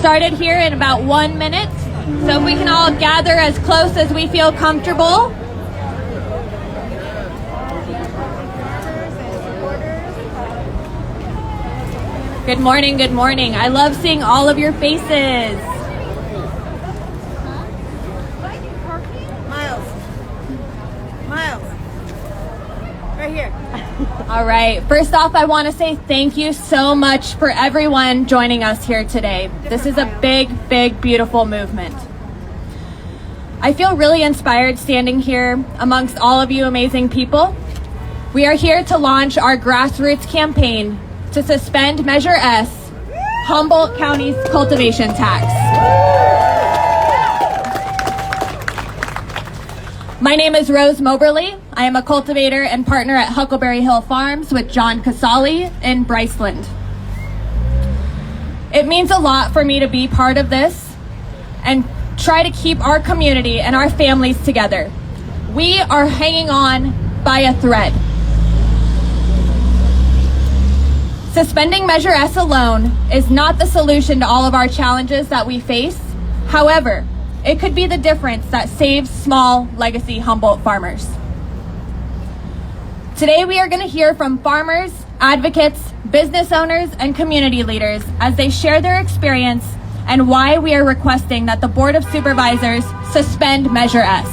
started here in about 1 minute. So if we can all gather as close as we feel comfortable. Good morning, good morning. I love seeing all of your faces. Miles. Right here. All right. First off, I want to say thank you so much for everyone joining us here today. This is a big, big, beautiful movement. I feel really inspired standing here amongst all of you amazing people. We are here to launch our grassroots campaign to suspend Measure S, Humboldt County's cultivation tax. My name is Rose Moberly. I am a cultivator and partner at Huckleberry Hill Farms with John Casali in Bryceland. It means a lot for me to be part of this and try to keep our community and our families together. We are hanging on by a thread. Suspending Measure S alone is not the solution to all of our challenges that we face. However, it could be the difference that saves small legacy Humboldt farmers. Today we are going to hear from farmers, advocates, business owners, and community leaders as they share their experience and why we are requesting that the Board of Supervisors suspend Measure S.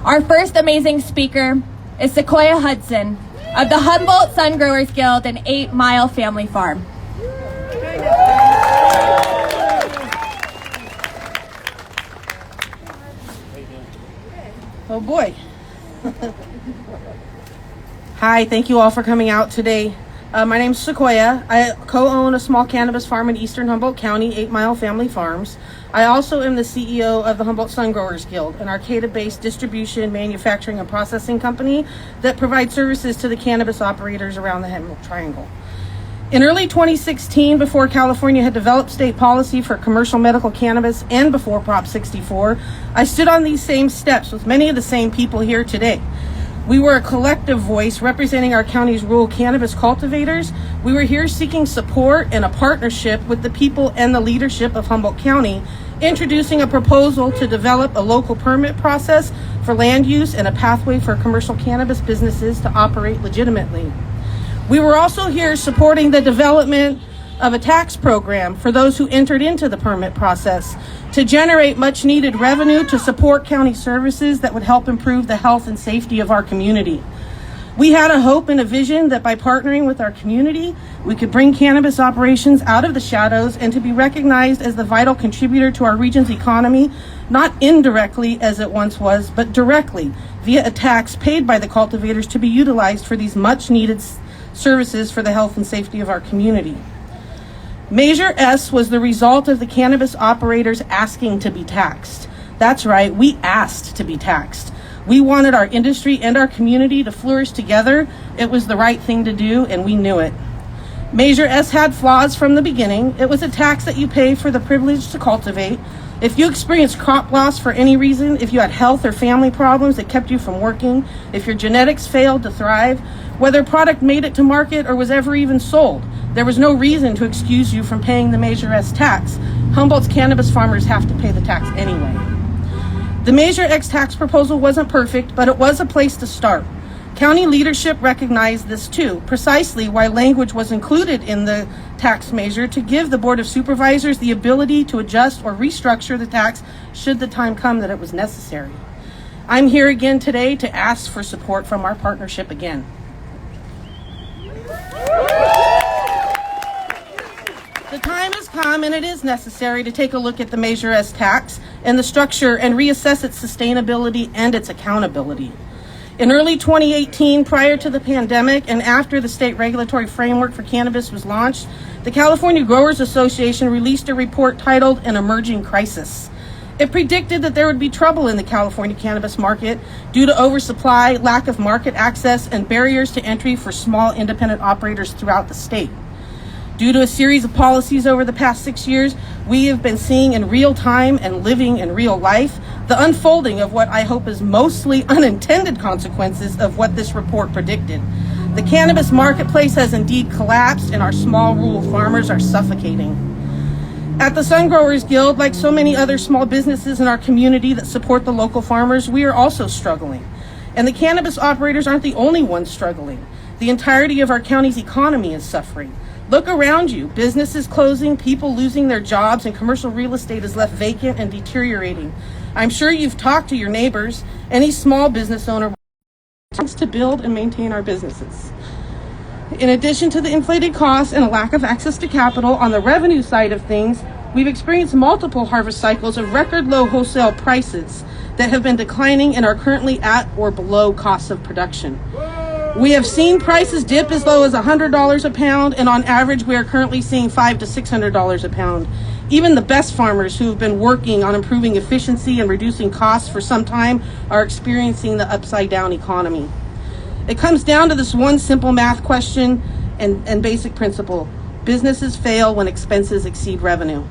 Our first amazing speaker is Sequoia Hudson of the Humboldt Sun Growers Guild and 8 Mile Family Farm. Oh boy. Hi, thank you all for coming out today. My name's Sequoia. I co-own a small cannabis farm in eastern Humboldt County, 8 Mile Family Farms. I also am the CEO of the Humboldt Sun Growers Guild, an Arcata-based distribution, manufacturing, and processing company that provides services to the cannabis operators around the Emerald Triangle. In early 2016, before California had developed state policy for commercial medical cannabis and before Prop 64, I stood on these same steps with many of the same people here today. We were a collective voice representing our county's rural cannabis cultivators. We were here seeking support and a partnership with the people and the leadership of Humboldt County, introducing a proposal to develop a local permit process for land use and a pathway for commercial cannabis businesses to operate legitimately. We were also here supporting the development of a tax program for those who entered into the permit process to generate much needed revenue to support county services that would help improve the health and safety of our community. We had a hope and a vision that by partnering with our community, we could bring cannabis operations out of the shadows and to be recognized as the vital contributor to our region's economy, not indirectly as it once was, but directly via a tax paid by the cultivators to be utilized for these much needed services for the health and safety of our community. Measure S was the result of the cannabis operators asking to be taxed. That's right, we asked to be taxed. We wanted our industry and our community to flourish together. It was the right thing to do, and we knew it. Measure S had flaws from the beginning. It was a tax that you pay for the privilege to cultivate. If you experienced crop loss for any reason, if you had health or family problems that kept you from working, if your genetics failed to thrive, whether a product made it to market or was ever even sold, there was no reason to excuse you from paying the Measure S tax. Humboldt's cannabis farmers have to pay the tax anyway. The Measure X tax proposal wasn't perfect, but it was a place to start. County leadership recognized this too, precisely why language was included in the tax measure to give the Board of Supervisors the ability to adjust or restructure the tax should the time come that it was necessary. I'm here again today to ask for support from our partnership again. The time has come and it is necessary to take a look at the Measure S tax and the structure and reassess its sustainability and its accountability. In early 2018, prior to the pandemic and after the state regulatory framework for cannabis was launched, the California Growers Association released a report titled An Emerging Crisis. It predicted that there would be trouble in the California cannabis market due to oversupply, lack of market access, and barriers to entry for small independent operators throughout the state. Due to a series of policies over the past 6 years, we have been seeing in real time and living in real life the unfolding of what I hope is mostly unintended consequences of what this report predicted. The cannabis marketplace has indeed collapsed, and our small rural farmers are suffocating. At the Sun Growers Guild, like so many other small businesses in our community that support the local farmers, we are also struggling. And the cannabis operators aren't the only ones struggling. The entirety of our county's economy is suffering. Look around you. Businesses closing, people losing their jobs, and commercial real estate is left vacant and deteriorating. I'm sure you've talked to your neighbors. Any small business owner wants to build and maintain our businesses. In addition to the inflated costs and a lack of access to capital, on the revenue side of things, we've experienced multiple harvest cycles of record low wholesale prices that have been declining and are currently at or below costs of production. We have seen prices dip as low as $100 a pound, and on average, we are currently seeing $500 to $600 a pound. Even the best farmers who have been working on improving efficiency and reducing costs for some time are experiencing the upside down economy. It comes down to this one simple math question and basic principle. Businesses fail when expenses exceed revenue.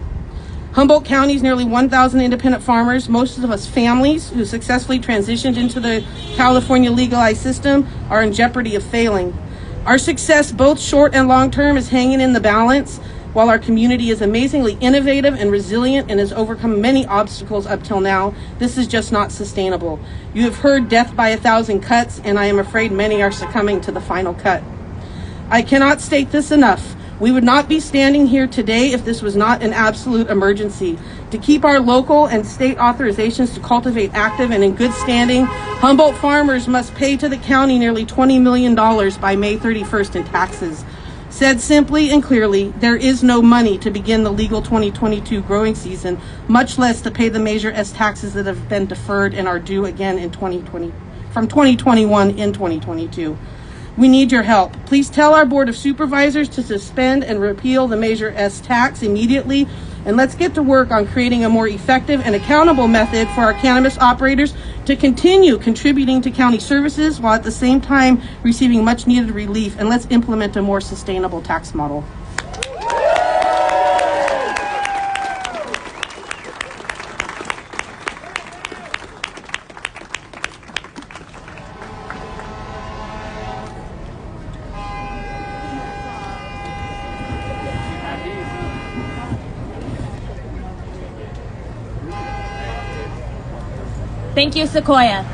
Humboldt County's nearly 1,000 independent farmers, most of us families who successfully transitioned into the California legalized system, are in jeopardy of failing. Our success, both short and long term, is hanging in the balance, while our community is amazingly innovative and resilient and has overcome many obstacles up till now. This is just not sustainable. You have heard death by 1,000 cuts, and I am afraid many are succumbing to the final cut. I cannot state this enough. We would not be standing here today if this was not an absolute emergency. To keep our local and state authorizations to cultivate active and in good standing, Humboldt farmers must pay to the county nearly $20 million by May 31st in taxes. Said simply and clearly, there is no money to begin the legal 2022 growing season, much less to pay the Measure S taxes that have been deferred and are due again in 2020, from 2021 in 2022. We need your help. Please tell our Board of Supervisors to suspend and repeal the Measure S tax immediately, and let's get to work on creating a more effective and accountable method for our cannabis operators to continue contributing to county services while at the same time receiving much needed relief, and let's implement a more sustainable tax model. Thank you, Sequoia.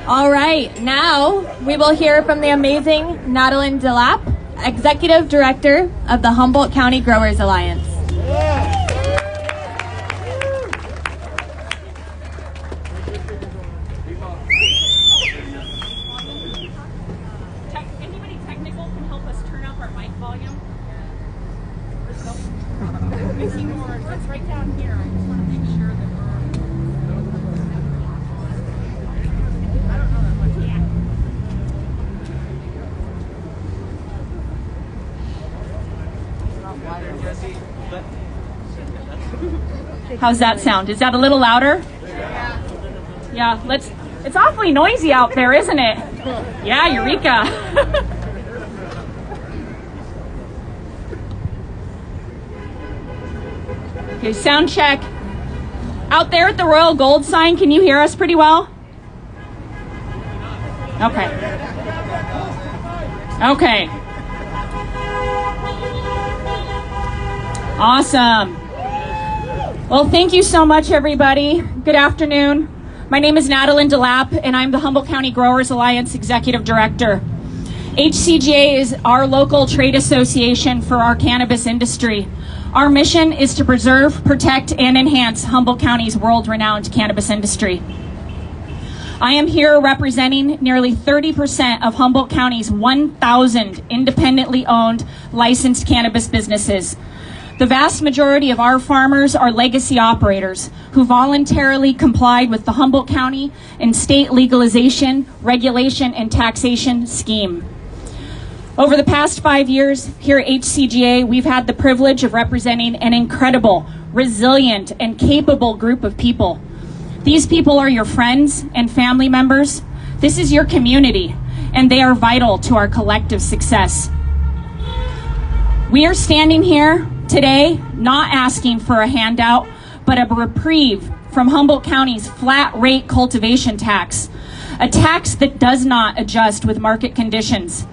All right, now we will hear from the amazing Natalyn Delap, Executive Director of the Humboldt County Growers Alliance. Anybody technical can help us turn up our mic volume? Missing more. It's right down here. I just want to make sure that we're. I don't know that much. Yeah. How's that sound? Is that a little louder? Yeah, let's. It's awfully noisy out there, isn't it? Yeah, Eureka. Okay, sound check. Out there at the Royal Gold sign, can you hear us pretty well? Okay. Okay. Awesome. Well, thank you so much, everybody. Good afternoon. My name is Natalyn Delap, and I'm the Humboldt County Growers Alliance Executive Director. HCGA is our local trade association for our cannabis industry. Our mission is to preserve, protect, and enhance Humboldt County's world-renowned cannabis industry. I am here representing nearly 30% of Humboldt County's 1,000 independently owned licensed cannabis businesses. The vast majority of our farmers are legacy operators who voluntarily complied with the Humboldt County and state legalization, regulation, and taxation scheme. Over the past 5 years here at HCGA, we've had the privilege of representing an incredible, resilient, and capable group of people. These people are your friends and family members. This is your community, and they are vital to our collective success. We are standing here today not asking for a handout, but a reprieve from Humboldt County's flat rate cultivation tax, a tax that does not adjust with market conditions.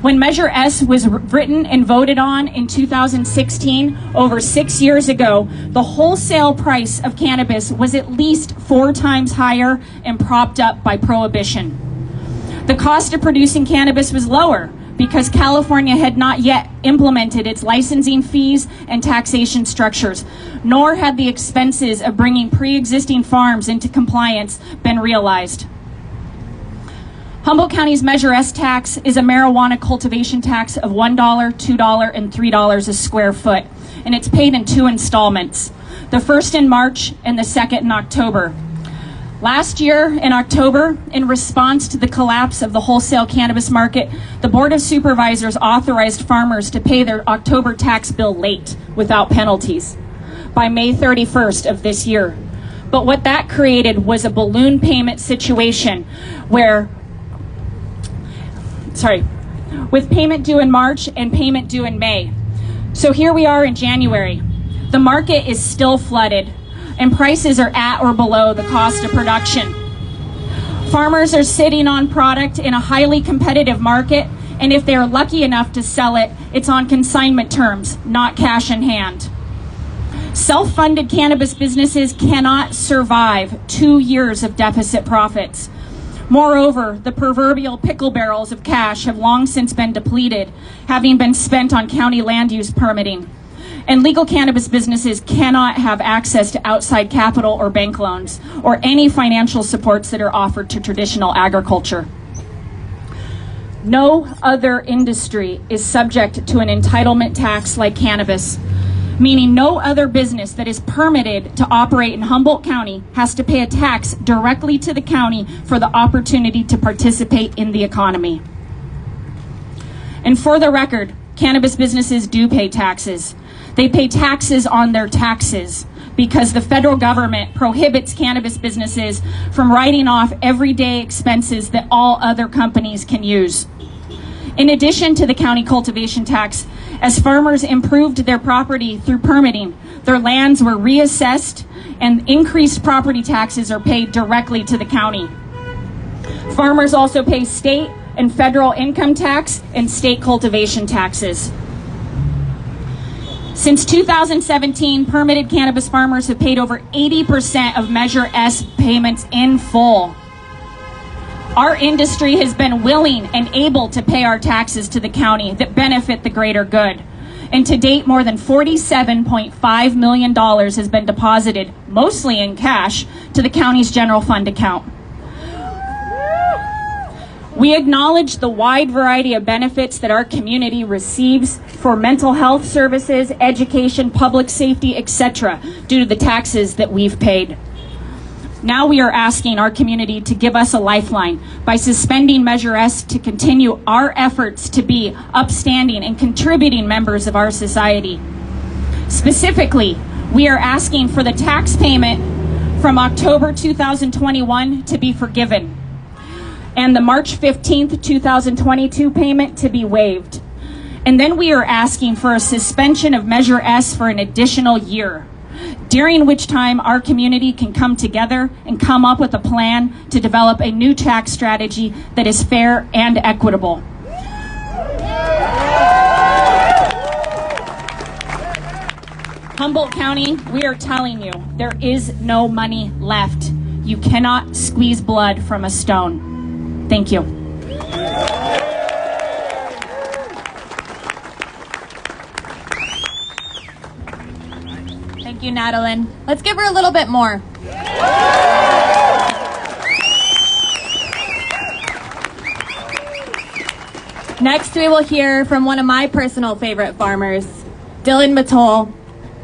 When Measure S was written and voted on in 2016, over 6 years ago, the wholesale price of cannabis was at least 4 times higher and propped up by prohibition. The cost of producing cannabis was lower because California had not yet implemented its licensing fees and taxation structures, nor had the expenses of bringing pre-existing farms into compliance been realized. Humboldt County's Measure S tax is a marijuana cultivation tax of $1, $2, and $3 a square foot, and it's paid in 2 installments, the first in March and the second in October. Last year in October, in response to the collapse of the wholesale cannabis market, the Board of Supervisors authorized farmers to pay their October tax bill late without penalties by May 31st of this year. But what that created was a balloon payment situation with payment due in March and payment due in May. So here we are in January. The market is still flooded and prices are at or below the cost of production. Farmers are sitting on product in a highly competitive market, and if they are lucky enough to sell it, it's on consignment terms, not cash in hand. Self-funded cannabis businesses cannot survive 2 years of deficit profits. Moreover, the proverbial pickle barrels of cash have long since been depleted, having been spent on county land use permitting. And legal cannabis businesses cannot have access to outside capital or bank loans or any financial supports that are offered to traditional agriculture. No other industry is subject to an entitlement tax like cannabis, meaning no other business that is permitted to operate in Humboldt County has to pay a tax directly to the county for the opportunity to participate in the economy. And for the record, cannabis businesses do pay taxes. They pay taxes on their taxes because the federal government prohibits cannabis businesses from writing off everyday expenses that all other companies can use. In addition to the county cultivation tax, as farmers improved their property through permitting, their lands were reassessed and increased property taxes are paid directly to the county. Farmers also pay state and federal income tax and state cultivation taxes. Since 2017, permitted cannabis farmers have paid over 80% of Measure S payments in full. Our industry has been willing and able to pay our taxes to the county that benefit the greater good. And to date, more than $47.5 million has been deposited, mostly in cash, to the county's general fund account. We acknowledge the wide variety of benefits that our community receives for mental health services, education, public safety, etc., due to the taxes that we've paid. Now we are asking our community to give us a lifeline by suspending Measure S to continue our efforts to be upstanding and contributing members of our society. Specifically, we are asking for the tax payment from October 2021 to be forgiven and the March 15th, 2022 payment to be waived. And then we are asking for a suspension of Measure S for an additional year, during which time our community can come together and come up with a plan to develop a new tax strategy that is fair and equitable. Humboldt County, we are telling you, there is no money left. You cannot squeeze blood from a stone. Thank you. Thank you, Natalie. Let's give her a little bit more. Next, we will hear from one of my personal favorite farmers, Dylan Mattoll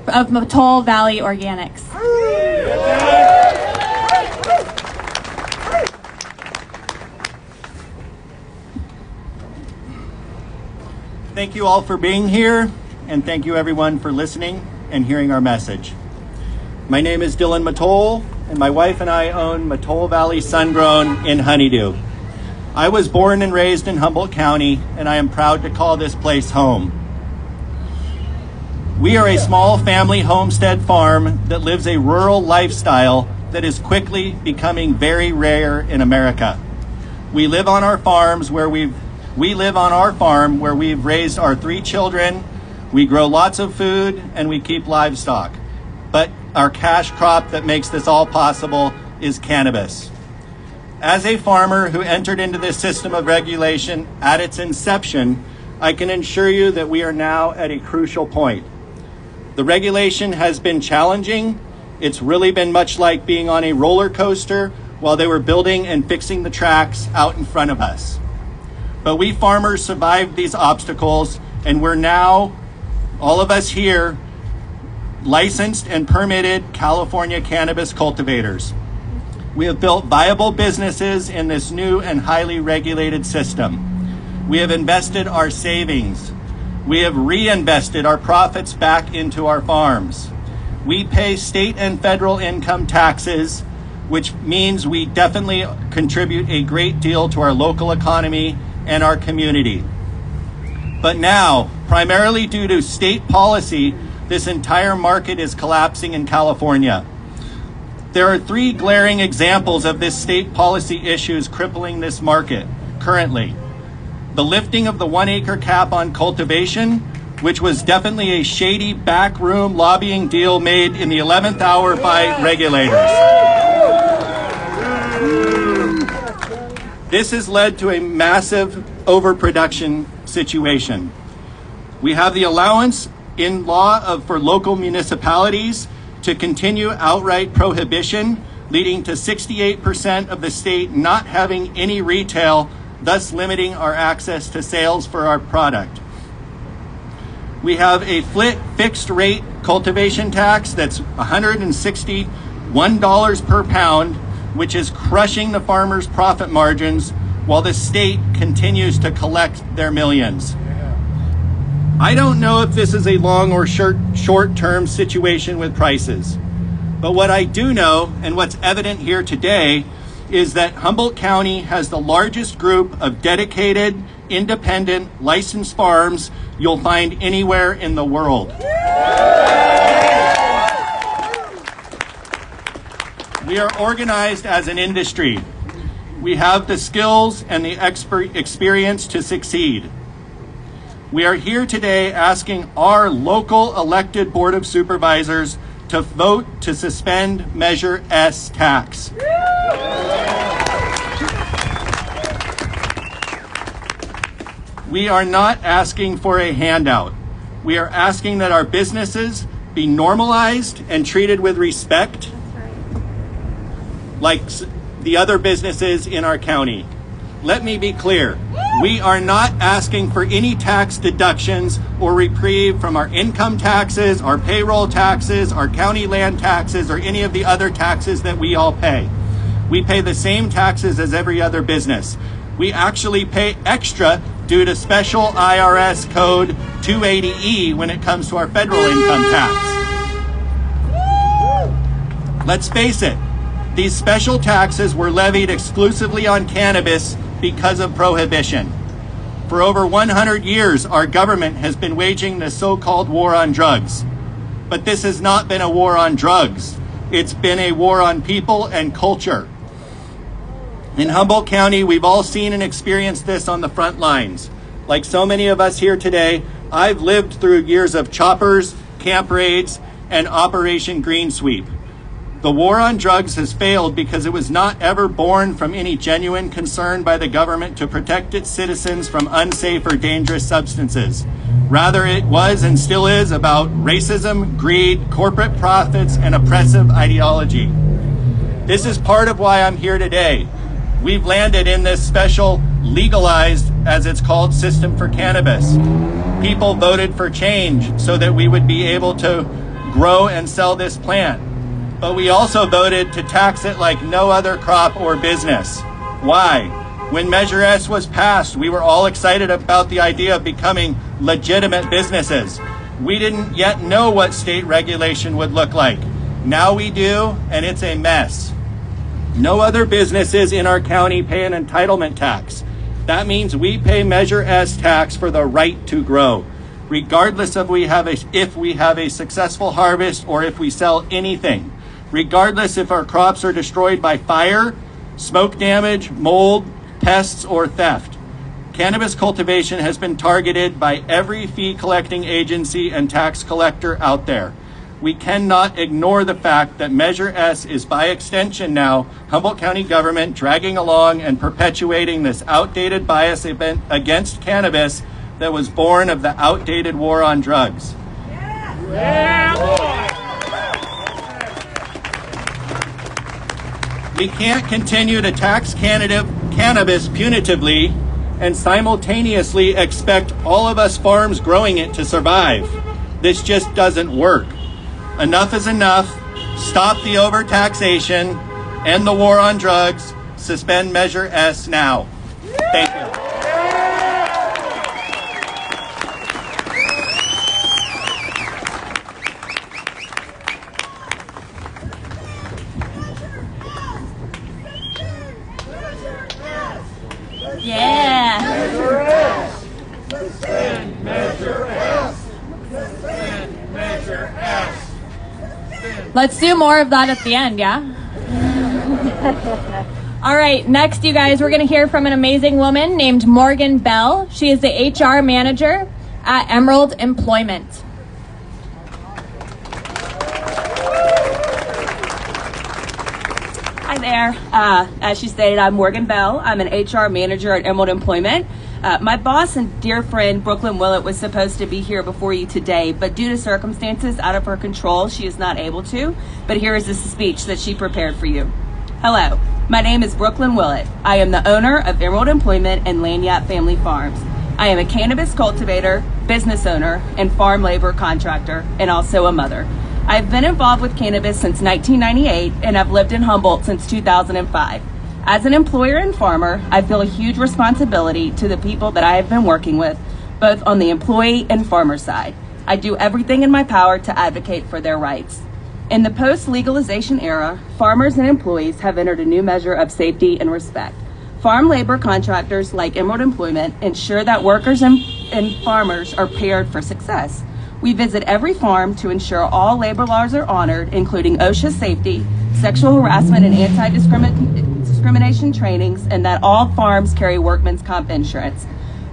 of Mattoll Valley Organics. Thank you all for being here, and thank you everyone for listening and hearing our message. My name is Dylan Mattoll, and my wife and I own Mattole Valley Sungrown in Honeydew. I was born and raised in Humboldt County, and I am proud to call this place home. We are a small family homestead farm that lives a rural lifestyle that is quickly becoming very rare in America. We live on our farm where we've raised our 3 children. We grow lots of food and we keep livestock. But our cash crop that makes this all possible is cannabis. As a farmer who entered into this system of regulation at its inception, I can assure you that we are now at a crucial point. The regulation has been challenging. It's really been much like being on a roller coaster while they were building and fixing the tracks out in front of us. But we farmers survived these obstacles, and we're now, all of us here, licensed and permitted California cannabis cultivators. We have built viable businesses in this new and highly regulated system. We have invested our savings. We have reinvested our profits back into our farms. We pay state and federal income taxes, which means we definitely contribute a great deal to our local economy and our community. But now, primarily due to state policy, this entire market is collapsing in California. There are 3 glaring examples of this state policy issues crippling this market currently. The lifting of the 1-acre cap on cultivation, which was definitely a shady backroom lobbying deal made in the 11th hour by regulators. This has led to a massive overproduction situation. We have the allowance in law for local municipalities to continue outright prohibition, leading to 68% of the state not having any retail, thus limiting our access to sales for our product. We have a fixed rate cultivation tax that's $161 per pound, which is crushing the farmers' profit margins while the state continues to collect their millions. I don't know if this is a long or short-term situation with prices, but what I do know, and what's evident here today, is that Humboldt County has the largest group of dedicated, independent, licensed farms you'll find anywhere in the world. We are organized as an industry. We have the skills and the experience to succeed. We are here today asking our local elected Board of Supervisors to vote to suspend Measure S tax. We are not asking for a handout. We are asking that our businesses be normalized and treated with respect like the other businesses in our county. Let me be clear. We are not asking for any tax deductions or reprieve from our income taxes, our payroll taxes, our county land taxes, or any of the other taxes that we all pay. We pay the same taxes as every other business. We actually pay extra due to special IRS code 280E when it comes to our federal income tax. Let's face it, these special taxes were levied exclusively on cannabis because of prohibition. For over 100 years, our government has been waging the so-called war on drugs. But this has not been a war on drugs. It's been a war on people and culture. In Humboldt County, we've all seen and experienced this on the front lines. Like so many of us here today, I've lived through years of choppers, camp raids, and Operation Green Sweep. The war on drugs has failed because it was not ever born from any genuine concern by the government to protect its citizens from unsafe or dangerous substances. Rather, it was and still is about racism, greed, corporate profits, and oppressive ideology. This is part of why I'm here today. We've landed in this special legalized, as it's called, system for cannabis. People voted for change so that we would be able to grow and sell this plant. But we also voted to tax it like no other crop or business. Why? When Measure S was passed, we were all excited about the idea of becoming legitimate businesses. We didn't yet know what state regulation would look like. Now we do, and it's a mess. No other businesses in our county pay an entitlement tax. That means we pay Measure S tax for the right to grow, regardless of if we have a successful harvest or if we sell anything, regardless if our crops are destroyed by fire, smoke damage, mold, pests, or theft. Cannabis cultivation has been targeted by every fee collecting agency and tax collector out there. We cannot ignore the fact that Measure S is by extension now Humboldt County government dragging along and perpetuating this outdated bias event against cannabis that was born of the outdated war on drugs. We can't continue to tax cannabis punitively and simultaneously expect all of us farms growing it to survive. This just doesn't work. Enough is enough. Stop the overtaxation. End the war on drugs. Suspend Measure S now. Thank you. Yeah. Measure S. Suspend Measure S. Suspend Measure S. Let's do more of that at the end, yeah? All right, next, you guys, we're going to hear from an amazing woman named Morgan Bell. She is the HR manager at Emerald Employment. Hi there. As she stated, I'm Morgan Bell. I'm an HR manager at Emerald Employment. My boss and dear friend, Brooklyn Willett, was supposed to be here before you today, but due to circumstances out of her control, she is not able to. But here is the speech that she prepared for you. Hello, my name is Brooklyn Willett. I am the owner of Emerald Employment and Lanyap Family Farms. I am a cannabis cultivator, business owner, and farm labor contractor, and also a mother. I've been involved with cannabis since 1998, and I've lived in Humboldt since 2005. As an employer and farmer, I feel a huge responsibility to the people that I have been working with, both on the employee and farmer side. I do everything in my power to advocate for their rights. In the post-legalization era, farmers and employees have entered a new measure of safety and respect. Farm labor contractors like Emerald Employment ensure that workers and farmers are paired for success. We visit every farm to ensure all labor laws are honored, including OSHA safety, sexual harassment and anti-discrimination trainings, and that all farms carry workman's comp insurance.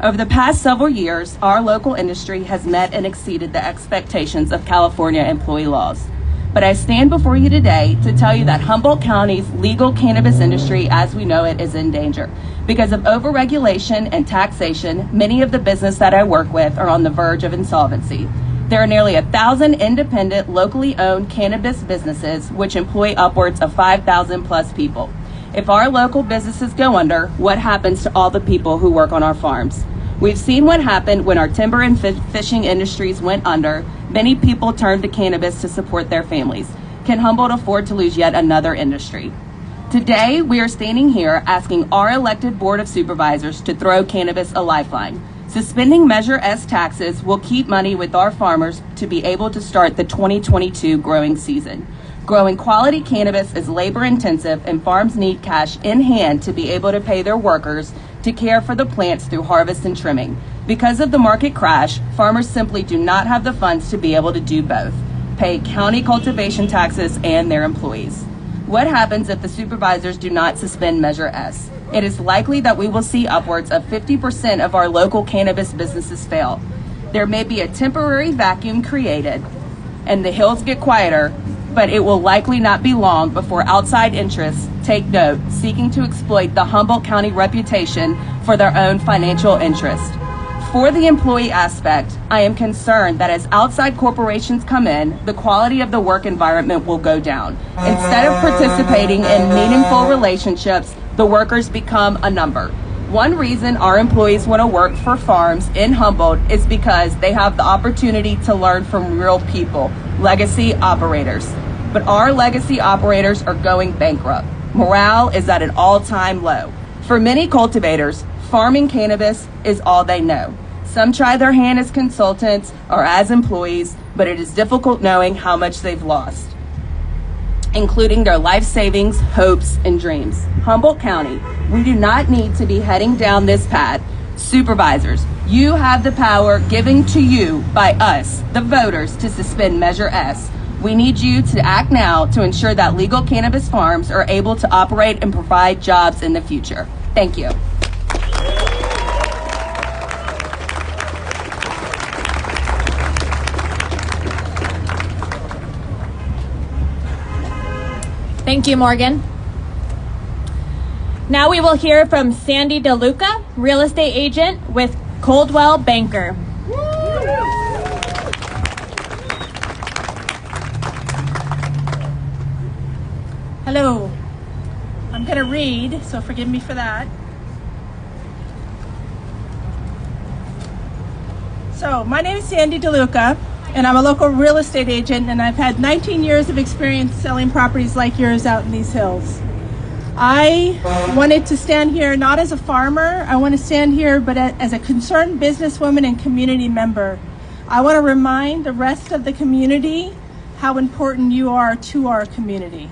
Over the past several years, our local industry has met and exceeded the expectations of California employee laws. But I stand before you today to tell you that Humboldt County's legal cannabis industry as we know it is in danger. Because of overregulation and taxation, many of the business that I work with are on the verge of insolvency. There are nearly 1,000 independent, locally owned cannabis businesses which employ upwards of 5,000 plus people. If our local businesses go under, what happens to all the people who work on our farms? We've seen what happened when our timber and fishing industries went under. Many people turned to cannabis to support their families. Can Humboldt afford to lose yet another industry? Today, we are standing here asking our elected Board of Supervisors to throw cannabis a lifeline. Suspending Measure S taxes will keep money with our farmers to be able to start the 2022 growing season. Growing quality cannabis is labor intensive and farms need cash in hand to be able to pay their workers to care for the plants through harvest and trimming. Because of the market crash, farmers simply do not have the funds to be able to do both, pay county cultivation taxes and their employees. What happens if the supervisors do not suspend Measure S? It is likely that we will see upwards of 50% of our local cannabis businesses fail. There may be a temporary vacuum created and the hills get quieter, but it will likely not be long before outside interests take note, seeking to exploit the Humboldt County reputation for their own financial interest. For the employee aspect, I am concerned that as outside corporations come in, the quality of the work environment will go down. Instead of participating in meaningful relationships, the workers become a number. One reason our employees want to work for farms in Humboldt is because they have the opportunity to learn from real people, legacy operators. But our legacy operators are going bankrupt. Morale is at an all-time low. For many cultivators, farming cannabis is all they know. Some try their hand as consultants or as employees, but it is difficult knowing how much they've lost. including their life savings, hopes, and dreams. Humboldt County, we do not need to be heading down this path. Supervisors, you have the power given to you by us, the voters, to suspend Measure S. We need you to act now to ensure that legal cannabis farms are able to operate and provide jobs in the future. Thank you. Thank you, Morgan. Now we will hear from Sandy Deluca, real estate agent with Coldwell Banker. Hello. I'm going to read, so forgive me for that. So, my name is Sandy Deluca, and I'm a local real estate agent, and I've had 19 years of experience selling properties like yours out in these hills. I wanted to stand here not as a farmer, I want to stand here but as a concerned businesswoman and community member. I want to remind the rest of the community how important you are to our community.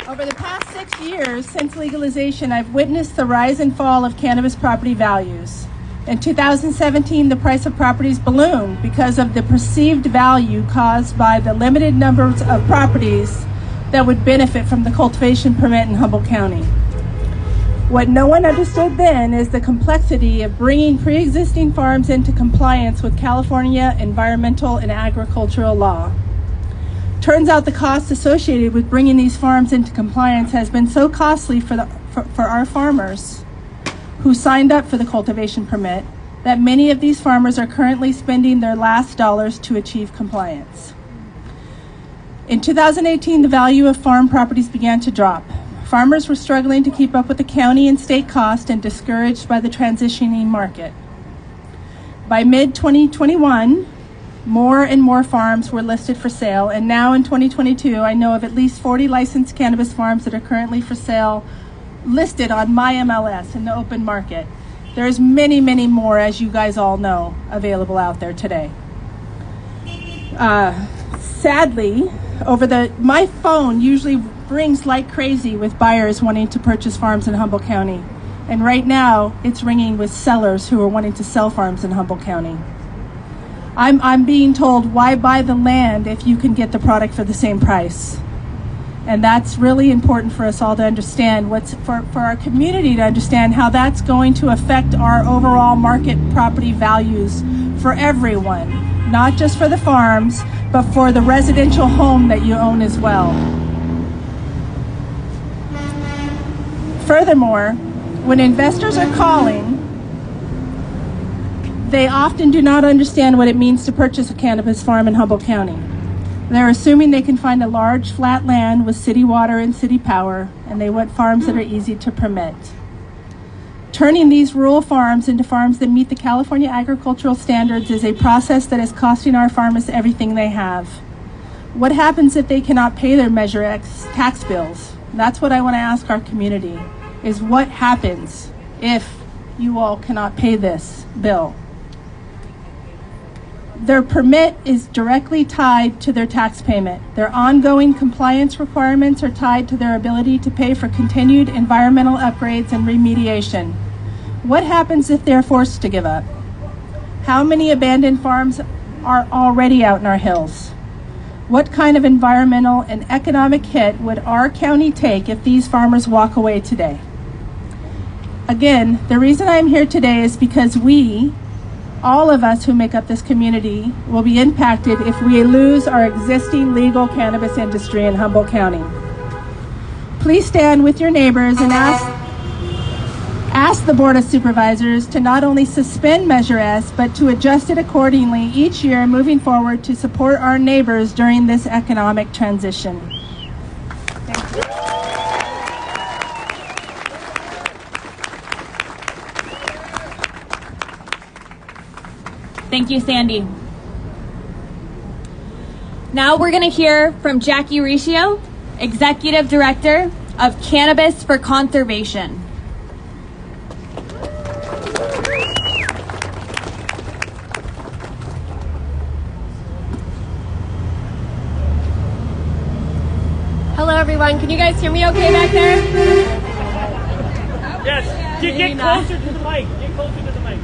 Over the past 6 years since legalization, I've witnessed the rise and fall of cannabis property values. In 2017, the price of properties ballooned because of the perceived value caused by the limited numbers of properties that would benefit from the cultivation permit in Humboldt County. What no one understood then is the complexity of bringing pre-existing farms into compliance with California environmental and agricultural law. Turns out the cost associated with bringing these farms into compliance has been so costly for our farmers who signed up for the cultivation permit that many of these farmers are currently spending their last dollars to achieve compliance. In 2018, the value of farm properties began to drop. Farmers were struggling to keep up with the county and state cost and discouraged by the transitioning market. By mid-2021, more and more farms were listed for sale, and now in 2022, I know of at least 40 licensed cannabis farms that are currently for sale, listed on my MLS in the open market. There's many, many more, as you guys all know, available out there today. Sadly, my phone usually rings like crazy with buyers wanting to purchase farms in Humboldt County. And right now, it's ringing with sellers who are wanting to sell farms in Humboldt County. I'm being told, why buy the land if you can get the product for the same price? And that's really important for us all to understand, for our community to understand how that's going to affect our overall market property values for everyone, not just for the farms, but for the residential home that you own as well. Furthermore, when investors are calling, they often do not understand what it means to purchase a cannabis farm in Humboldt County. They're assuming they can find a large flat land with city water and city power, and they want farms that are easy to permit. Turning these rural farms into farms that meet the California agricultural standards is a process that is costing our farmers everything they have. What happens if they cannot pay their Measure X tax bills? That's what I want to ask our community, is what happens if you all cannot pay this bill? Their permit is directly tied to their tax payment. Their ongoing compliance requirements are tied to their ability to pay for continued environmental upgrades and remediation. What happens if they're forced to give up? How many abandoned farms are already out in our hills? What kind of environmental and economic hit would our county take if these farmers walk away today? Again, the reason I'm here today is because all of us who make up this community, will be impacted if we lose our existing legal cannabis industry in Humboldt County. Please stand with your neighbors and ask the Board of Supervisors to not only suspend Measure S, but to adjust it accordingly each year moving forward to support our neighbors during this economic transition. Thank you. Thank you, Sandy. Now we're going to hear from Jacki Riccio, Executive Director of Cannabis for Conservation. everyone. Can you guys hear me okay back there? Yes. Get closer to the mic. Get closer to the mic.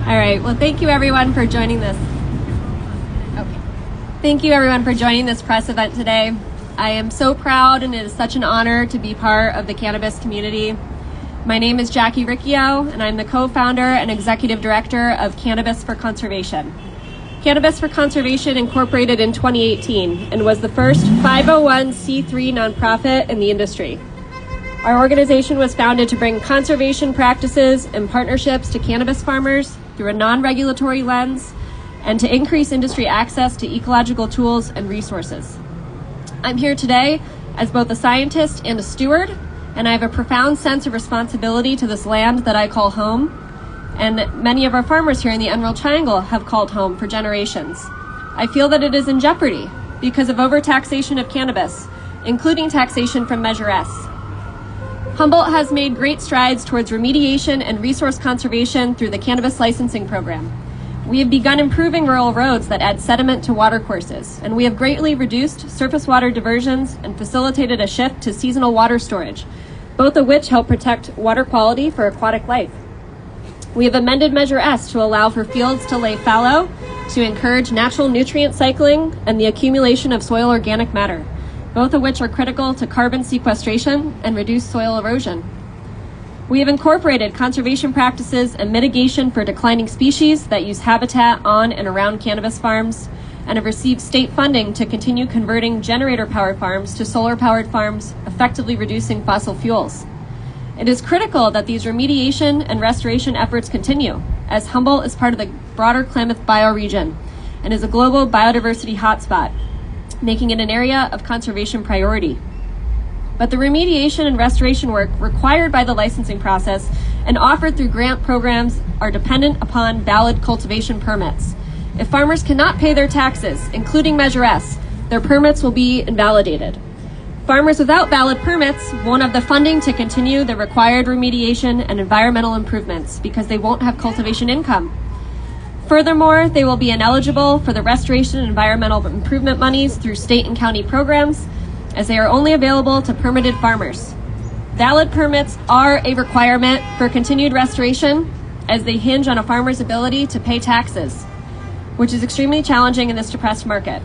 All right. Well, thank you everyone for joining this. Okay. Thank you everyone for joining this press event today. I am so proud, and it is such an honor to be part of the cannabis community. My name is Jacki Riccio, and I'm the co-founder and executive director of Cannabis for Conservation. Cannabis for Conservation incorporated in 2018 and was the first 501c3 nonprofit in the industry. Our organization was founded to bring conservation practices and partnerships to cannabis farmers through a non-regulatory lens and to increase industry access to ecological tools and resources. I'm here today as both a scientist and a steward, and I have a profound sense of responsibility to this land that I call home, and many of our farmers here in the Emerald Triangle have called home for generations. I feel that it is in jeopardy because of overtaxation of cannabis, including taxation from Measure S. Humboldt has made great strides towards remediation and resource conservation through the cannabis licensing program. We have begun improving rural roads that add sediment to watercourses, and we have greatly reduced surface water diversions and facilitated a shift to seasonal water storage, both of which help protect water quality for aquatic life. We have amended Measure S to allow for fields to lay fallow, to encourage natural nutrient cycling and the accumulation of soil organic matter, both of which are critical to carbon sequestration and reduce soil erosion. We have incorporated conservation practices and mitigation for declining species that use habitat on and around cannabis farms, and have received state funding to continue converting generator-powered farms to solar-powered farms, effectively reducing fossil fuels. It is critical that these remediation and restoration efforts continue, as Humboldt is part of the broader Klamath bioregion and is a global biodiversity hotspot, making it an area of conservation priority. But the remediation and restoration work required by the licensing process and offered through grant programs are dependent upon valid cultivation permits. If farmers cannot pay their taxes, including Measure S, their permits will be invalidated. Farmers without valid permits won't have the funding to continue the required remediation and environmental improvements because they won't have cultivation income. Furthermore, they will be ineligible for the restoration and environmental improvement monies through state and county programs, as they are only available to permitted farmers. Valid permits are a requirement for continued restoration, as they hinge on a farmer's ability to pay taxes, which is extremely challenging in this depressed market.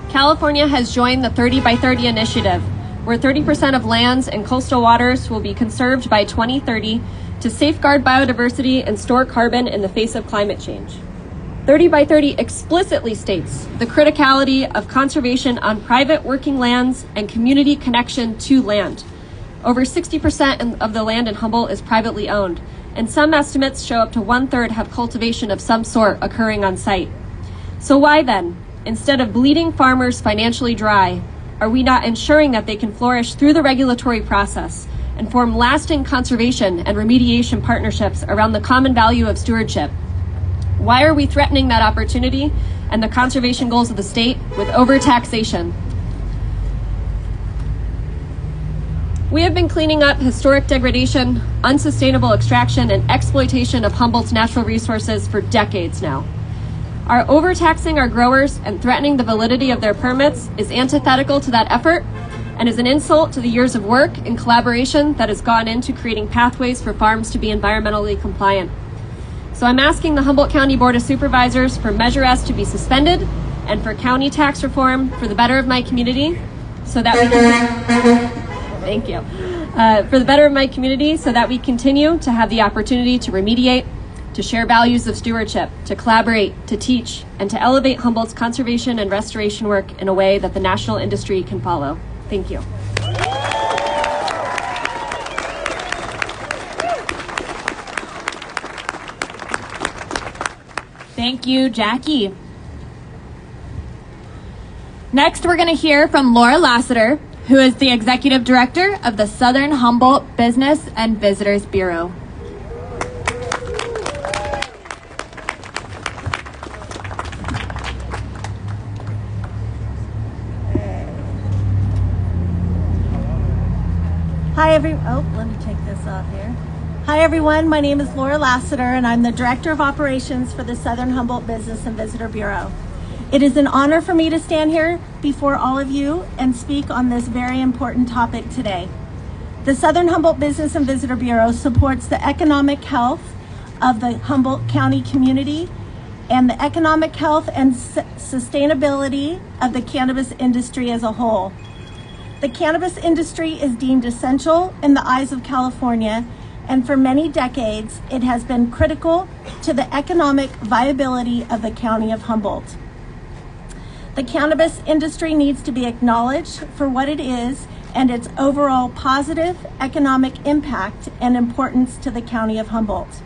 California has joined the 30 by 30 initiative, where 30% of lands and coastal waters will be conserved by 2030 to safeguard biodiversity and store carbon in the face of climate change. 30 by 30 explicitly states the criticality of conservation on private working lands and community connection to land. Over 60% of the land in Humboldt is privately owned, and some estimates show up to 1/3 have cultivation of some sort occurring on site. So why then, instead of bleeding farmers financially dry, are we not ensuring that they can flourish through the regulatory process and form lasting conservation and remediation partnerships around the common value of stewardship? Why are we threatening that opportunity and the conservation goals of the state with overtaxation? We have been cleaning up historic degradation, unsustainable extraction, and exploitation of Humboldt's natural resources for decades now. Our overtaxing our growers and threatening the validity of their permits is antithetical to that effort and is an insult to the years of work and collaboration that has gone into creating pathways for farms to be environmentally compliant. So I'm asking the Humboldt County Board of Supervisors for Measure S to be suspended and for county tax reform for the better of my community so that we can, thank you, for the better of my community so that we continue to have the opportunity to remediate, to share values of stewardship, to collaborate, to teach, and to elevate Humboldt's conservation and restoration work in a way that the national industry can follow. Thank you. Thank you, Jacki. Next, we're going to hear from Laura Lasseter, who is the Executive Director of the Southern Humboldt Business and Visitors Bureau. Let me take this off here. Hi everyone, my name is Laura Lasseter and I'm the Director of Operations for the Southern Humboldt Business and Visitor Bureau. It is an honor for me to stand here before all of you and speak on this very important topic today. The Southern Humboldt Business and Visitor Bureau supports the economic health of the Humboldt County community and the economic health and sustainability of the cannabis industry as a whole. The cannabis industry is deemed essential in the eyes of California, and for many decades, it has been critical to the economic viability of the County of Humboldt. The cannabis industry needs to be acknowledged for what it is and its overall positive economic impact and importance to the County of Humboldt.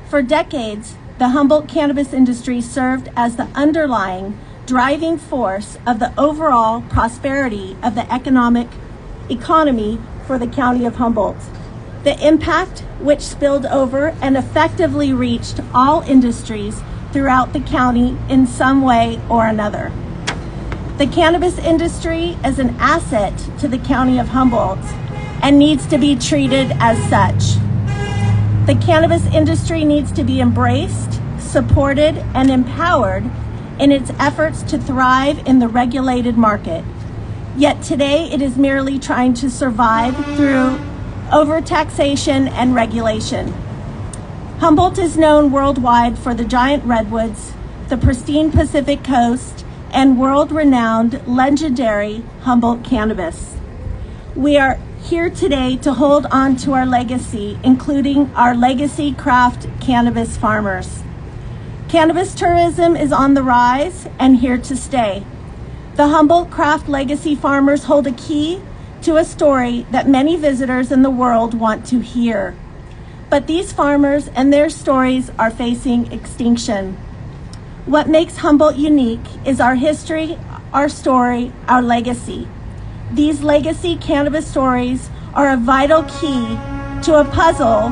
For decades, the Humboldt cannabis industry served as the underlying driving force of the overall prosperity of the economy for the County of Humboldt. The impact which spilled over and effectively reached all industries throughout the county in some way or another. The cannabis industry is an asset to the County of Humboldt and needs to be treated as such. The cannabis industry needs to be embraced, supported, and empowered in its efforts to thrive in the regulated market. Yet today it is merely trying to survive through overtaxation and regulation. Humboldt is known worldwide for the giant redwoods, the pristine Pacific coast, and world-renowned legendary Humboldt cannabis. We are here today to hold on to our legacy, including our legacy craft cannabis farmers. Cannabis tourism is on the rise and here to stay. The Humboldt craft legacy farmers hold a key to a story that many visitors in the world want to hear. But these farmers and their stories are facing extinction. What makes Humboldt unique is our history, our story, our legacy. These legacy cannabis stories are a vital key to a puzzle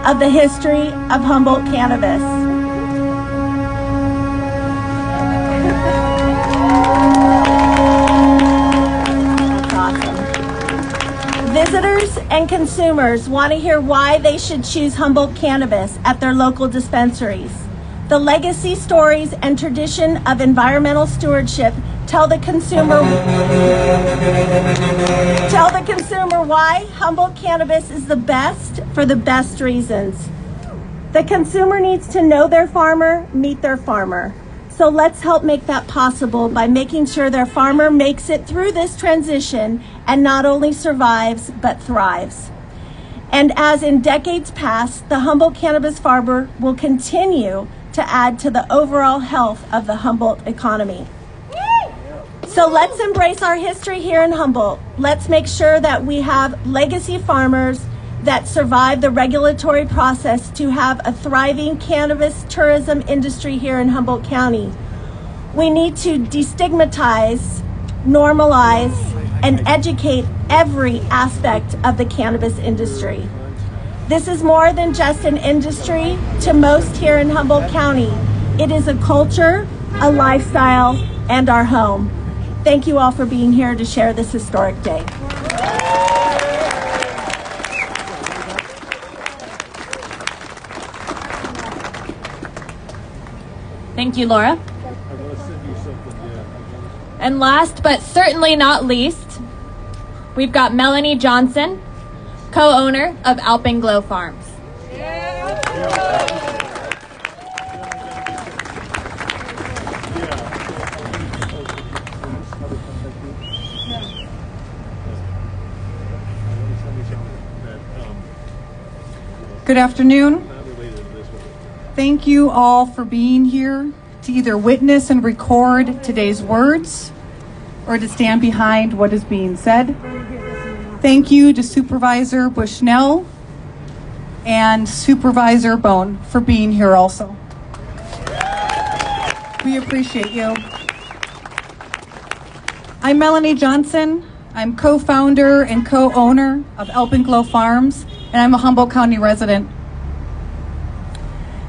of the history of Humboldt cannabis. Visitors and consumers want to hear why they should choose Humboldt cannabis at their local dispensaries. The legacy stories and tradition of environmental stewardship tell the consumer why Humboldt cannabis is the best for the best reasons. The consumer needs to know their farmer, meet their farmer. So let's help make that possible by making sure their farmer makes it through this transition and not only survives, but thrives. And as in decades past, the Humboldt cannabis farmer will continue to add to the overall health of the Humboldt economy. So let's embrace our history here in Humboldt. Let's make sure that we have legacy farmers that survive the regulatory process to have a thriving cannabis tourism industry here in Humboldt County. We need to destigmatize, normalize, and educate every aspect of the cannabis industry. This is more than just an industry to most here in Humboldt County. It is a culture, a lifestyle, and our home. Thank you all for being here to share this historic day. Thank you, Laura. And last but certainly not least, we've got Melanie Johnson, co-owner of Alpenglow Farms. Good afternoon. Thank you all for being here to either witness and record today's words or to stand behind what is being said. Thank you to Supervisor Bushnell and Supervisor Bone for being here also. We appreciate you. I'm Melanie Johnson. I'm co-founder and co-owner of Alpenglow Farms, and I'm a Humboldt County resident.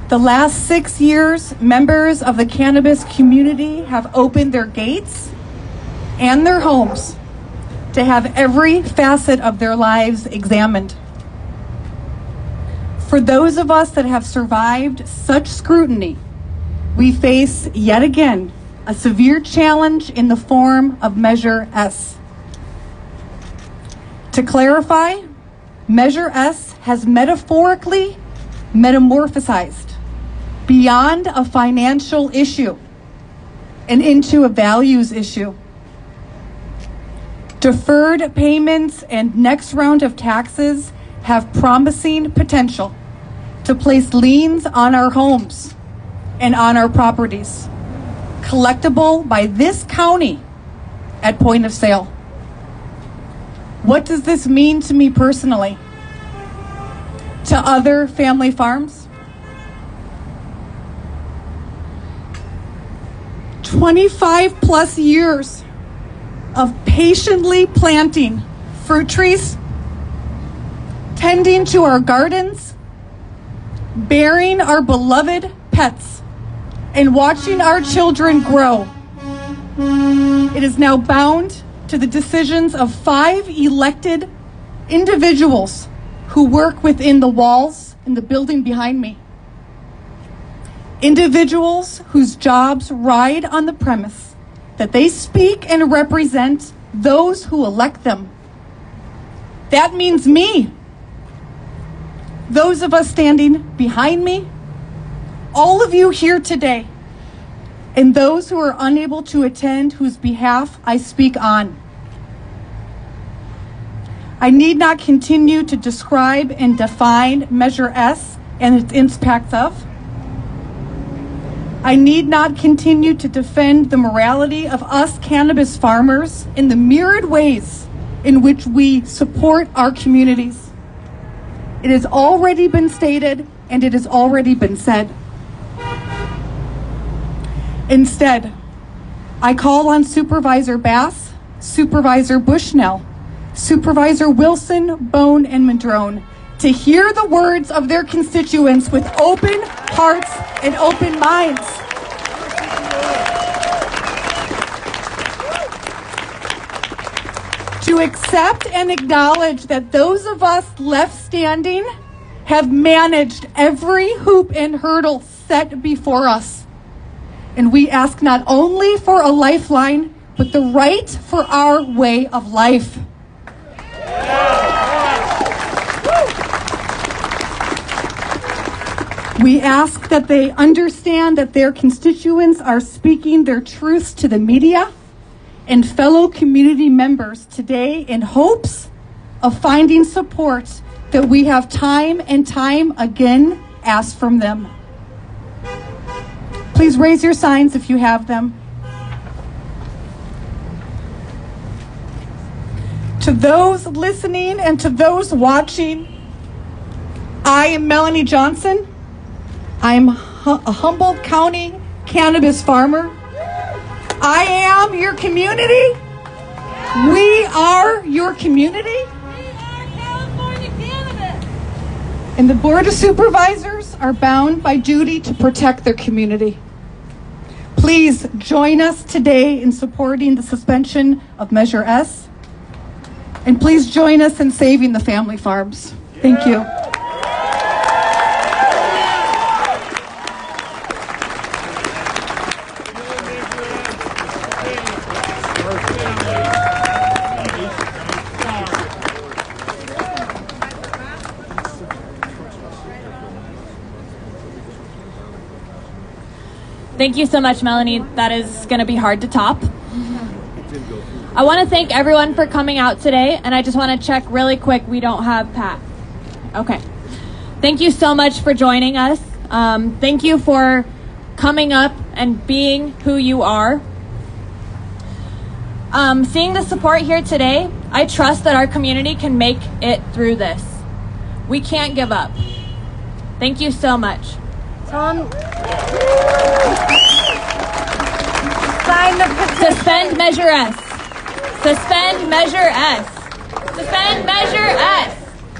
The last 6 years, members of the cannabis community have opened their gates and their homes to have every facet of their lives examined. For those of us that have survived such scrutiny, we face yet again a severe challenge in the form of Measure S. To clarify, Measure S has metaphorically metamorphosized beyond a financial issue and into a values issue. Deferred payments and next round of taxes have promising potential to place liens on our homes and on our properties, collectible by this county at point of sale. What does this mean to me personally? To other family farms? 25 plus years of patiently planting fruit trees, tending to our gardens, bearing our beloved pets, and watching our children grow. It is now bound to the decisions of 5 elected individuals who work within the walls in the building behind me. Individuals whose jobs ride on the premise that they speak and represent those who elect them. That means me. Those of us standing behind me, all of you here today, and those who are unable to attend, whose behalf I speak on. I need not continue to describe and define Measure S and its impacts of. I need not continue to defend the morality of us cannabis farmers in the myriad ways in which we support our communities. It has already been stated and it has already been said. Instead, I call on Supervisor Bass, Supervisor Bushnell, Supervisor Wilson, Bone, and Madrone to hear the words of their constituents with open hearts and open minds. To accept and acknowledge that those of us left standing have managed every hoop and hurdle set before us. And we ask not only for a lifeline, but the right for our way of life. We ask that they understand that their constituents are speaking their truths to the media and fellow community members today in hopes of finding support that we have time and time again asked from them. Please raise your signs if you have them. To those listening and to those watching, I am Melanie Johnson. I'm a Humboldt County cannabis farmer. I am your community. We are your community. We are California Cannabis. And the Board of Supervisors are bound by duty to protect their community. Please join us today in supporting the suspension of Measure S. And please join us in saving the family farms. Thank you. Thank you so much, Melanie. That is going to be hard to top. I want to thank everyone for coming out today, and I just want to check really quick. We don't have Pat. Okay. Thank you so much for joining us. Thank you for coming up and being who you are. Seeing the support here today, I trust that our community can make it through this. We can't give up. Thank you so much. Tom, sign the petition. Suspend Measure S. Suspend Measure S. Suspend Measure S.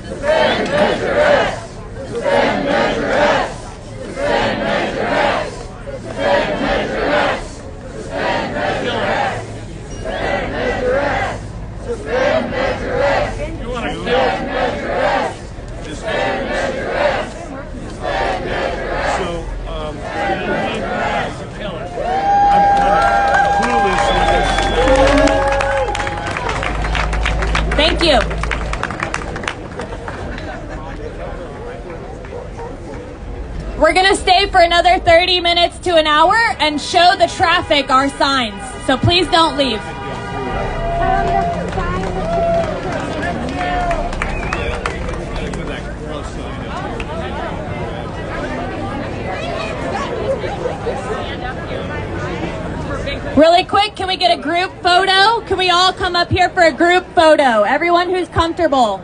Suspend Measure S. Suspend Measure S. Suspend Measure S. Suspend Measure S. Suspend Measure S. Suspend Measure S. Suspend Measure S. You want to go? Suspend Measure S. Suspend Measure S. Suspend Measure S. So, We're going to stay for another 30 minutes to an hour and show the traffic our signs. So please don't leave. Really quick, can we get a group photo? Can we all come up here for a group photo? Everyone who's comfortable.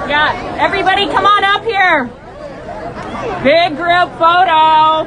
Yeah, everybody come on up here. Big group photo.